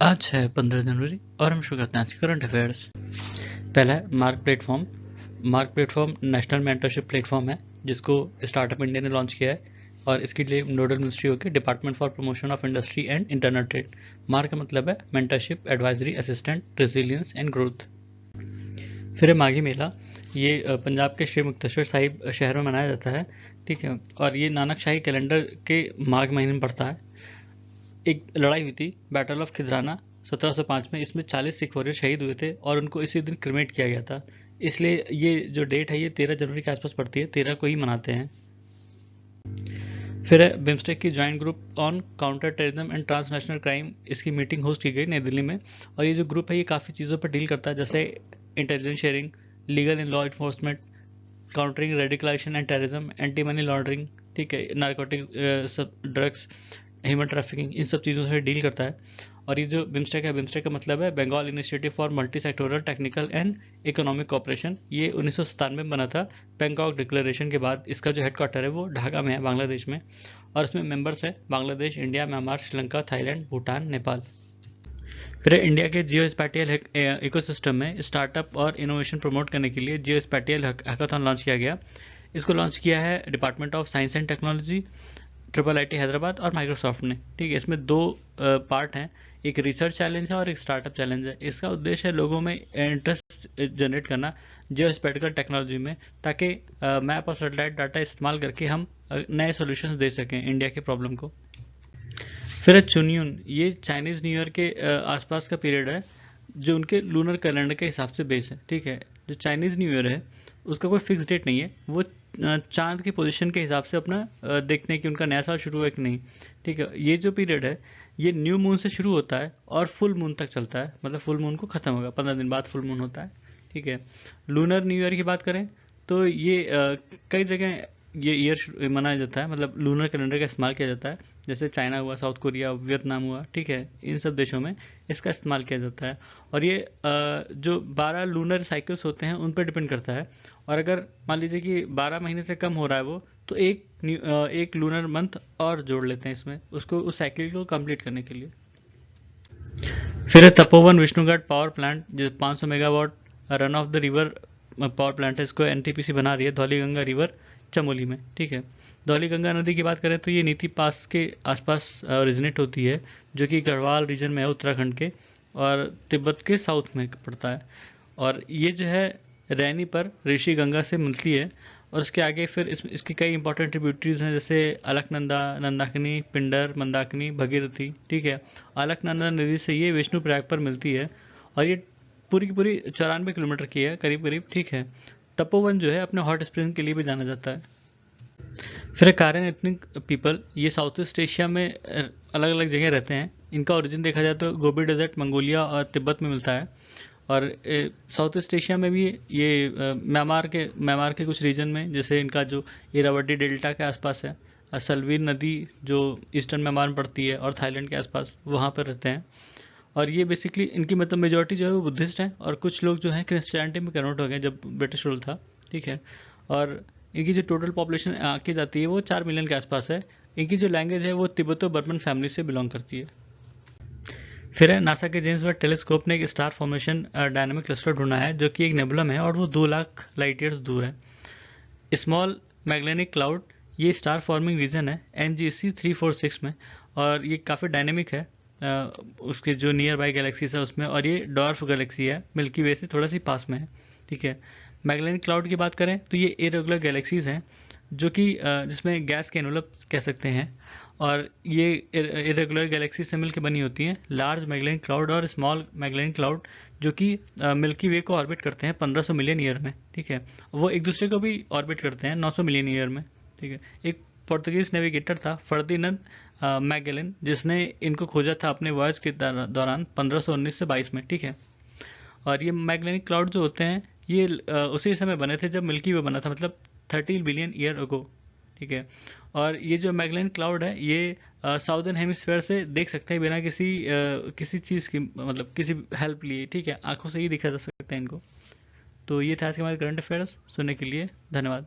आज है 15 जनवरी और हम शुरू करते हैं आज के करंट अफेयर्स। पहला है mark platform. Mark platform national mentorship platform है जिसको स्टार्टअप इंडिया ने लॉन्च किया है और इसके लिए नोडल मिनिस्ट्री होगी department for promotion of industry and internal trade. Mark का मतलब है mentorship, advisory, assistant, resilience and growth. फिर है माघी मेला। ये पंजाब के श्री मुक्तेश्वर साहिब शहर में मनाया जाता है, ठीक है, और ये नानक शाही कैलेंडर के माघ महीने में पड़ता है। एक लड़ाई हुई थी, बैटल ऑफ खिदराना 1705 में। इसमें 40 सिख वॉरियर शहीद हुए थे और उनको इसी दिन क्रिमेट किया गया था। इसलिए ये जो डेट है ये 13 जनवरी के आसपास पड़ती है, 13 को ही मनाते हैं। फिर है बिम्स्टेक की joint group on counter terrorism and transnational crime. इसकी मीटिंग होस्ट की गई नई दिल्ली में और ये जो ग्रुप है ये काफ़ी चीज़ों पर डील करता है, जैसे intelligence sharing, legal and law enforcement, countering radicalisation and terrorism, anti money laundering, ठीक है, नारकोटिक, ड्रग्स, ह्यूमन ट्रैफिकिंग, इन सब चीज़ों से डील करता है। और ये जो बिम्स्टेक है, बिम्स्टेक का मतलब है Bengal initiative for multi sectoral technical and economic cooperation. ये 1997 में बना था बैंकॉक डिक्लेरेशन के बाद। इसका जो हेडक्वार्टर है वो ढाका में है, बांग्लादेश में, और इसमें मेंबर्स है Bangladesh, India, Myanmar, Sri Lanka, Thailand, Bhutan, Nepal. फिर इंडिया के जियो स्पैटियल इकोसिस्टम में स्टार्टअप और इनोवेशन प्रमोट करने के लिए जियो स्पैटियल हैकाथॉन लॉन्च किया गया। इसको लॉन्च किया है department of science and technology, IIIT Hyderabad और माइक्रोसॉफ्ट ने, ठीक है। इसमें दो पार्ट हैं, एक रिसर्च चैलेंज है और एक स्टार्टअप चैलेंज है। इसका उद्देश्य है लोगों में इंटरेस्ट जनरेट करना जियोस्पैटिकल टेक्नोलॉजी में, ताकि मैप और सैटेलाइट डाटा इस्तेमाल करके हम नए सॉल्यूशंस दे सकें इंडिया के प्रॉब्लम को। फिर है चुनियन। ये चाइनीज़ न्यू ईयर के आसपास का पीरियड है जो उनके लूनर कैलेंडर के हिसाब से बेस है, ठीक है। जो चाइनीज़ न्यू ईयर है उसका कोई फिक्स डेट नहीं है, वो चांद की पोजीशन के हिसाब से अपना देखते हैं कि उनका नया साल शुरू हुआ कि नहीं, ठीक है। ये जो पीरियड है ये न्यू मून से शुरू होता है और फुल मून तक चलता है, मतलब फुल मून को ख़त्म होगा, 15 दिन बाद फुल मून होता है, ठीक है। लूनर न्यू ईयर की बात करें तो ये कई जगह ये ईयर मनाया जाता है, मतलब लूनर कैलेंडर का इस्तेमाल किया जाता है, जैसे चाइना हुआ, साउथ कोरिया, वियतनाम हुआ, ठीक है। इन सब देशों में इसका इस्तेमाल किया जाता है और ये जो 12 लूनर साइकिल्स होते हैं उन पर डिपेंड करता है। और अगर मान लीजिए कि 12 महीने से कम हो रहा है वो, तो एक लूनर मंथ और जोड़ लेते हैं इसमें, उसको उस साइकिल को कंप्लीट करने के लिए। फिर है तपोवन विष्णुघाट पावर प्लांट, जो 500 megawatt run of the river power plant है। इसको NTPC बना रही है धौलीगंगा रिवर चमोली में, ठीक है। धौलीगंगा नदी की बात करें तो ये नीति पास के आसपास ओरिजिनेट होती है, जो कि गढ़वाल रीजन में है, उत्तराखंड के, और तिब्बत के साउथ में पड़ता है। और ये जो है रैनी पर ऋषि गंगा से मिलती है और उसके आगे फिर इसकी कई इंपॉर्टेंट ट्रिब्यूटरीज हैं, जैसे अलकनंदा, नंदाकिनी, पिंडर, मंदाकिनी, भगीरथी, ठीक है। अलकनंदा नदी से ये विष्णुप्रयाग पर मिलती है और ये पूरी की पूरी 94 किलोमीटर की है करीब करीब, ठीक है। तपोवन जो है अपने हॉट स्प्रिंग के लिए भी जाना जाता है। फिर कारन एथनिक पीपल, ये साउथ ईस्ट एशिया में अलग अलग जगह रहते हैं। इनका ओरिजिन देखा जाए तो गोबी डेजर्ट, मंगोलिया और तिब्बत में मिलता है। और साउथ ईस्ट एशिया में भी ये म्यांमार के कुछ रीजन में, जैसे इनका जो इरावदी डेल्टा के आसपास है, सलवीन नदी जो ईस्टर्न म्यांमार में पड़ती है और थाईलैंड के आसपास, वहाँ पर रहते हैं। और ये बेसिकली इनकी मतलब मेजॉरिटी जो है वो बुद्धिस्ट है और कुछ लोग जो हैं क्रिश्चियनिटी में कन्वर्ट हो गए जब ब्रिटिश रूल था, ठीक है। और इनकी जो टोटल पॉपुलेशन की जाती है वो 4 मिलियन के आसपास है। इनकी जो लैंग्वेज है वो तिब्बतो बर्मन फैमिली से बिलोंग करती है। फिर है नासा के जेम्स वेब टेलीस्कोप ने एक स्टार फॉर्मेशन डायनामिक क्लस्टर ढूंढा है जो कि एक नेबुलम है और वो 2 लाख लाइट ईयर्स दूर है। स्मॉल मैग्नेटिक क्लाउड, ये स्टार फॉर्मिंग रीजन है NGC 346 में और ये काफ़ी डायनेमिक है उसके जो नियर बाई गैलेक्सीज है उसमें, और ये डॉर्फ गैलेक्सी है, मिल्की वे से थोड़ा सी पास में है, ठीक है। मैग्नेटिक क्लाउड की बात करें तो ये इरेगुलर गैलेक्सीज हैं जो कि जिसमें गैस के एनवलप कह सकते हैं, और ये इरेगुलर गैलेक्सी से मिलकर बनी होती हैं। लार्ज मैग्नेटिक क्लाउड और स्मॉल मैग्नेटिक क्लाउड जो कि मिल्की वे को ऑर्बिट करते हैं 1500 मिलियन ईयर में, ठीक है। वो एक दूसरे को भी ऑर्बिट करते हैं 900 मिलियन ईयर में, ठीक है। एक पोर्तुगीज नेविगेटर था फर्दिनंद मैगेलन, जिसने इनको खोजा था अपने वॉयज के दौरान 1519 से 22 में, ठीक है। और ये मैग्नेटिक क्लाउड जो होते हैं ये उसी समय बने थे जब मिल्की वे बना था, मतलब 30 बिलियन ईयर अगो, ठीक है। और ये जो मैग्नेटिक क्लाउड है ये साउदर्न हेमिस्फीयर से देख सकते हैं बिना किसी चीज़ की, मतलब किसी हेल्प लिए, ठीक है। आंखों से ही दिखा जा सकता है इनको। तो ये था आज के हमारे करंट अफेयर्स। सुनने के लिए धन्यवाद।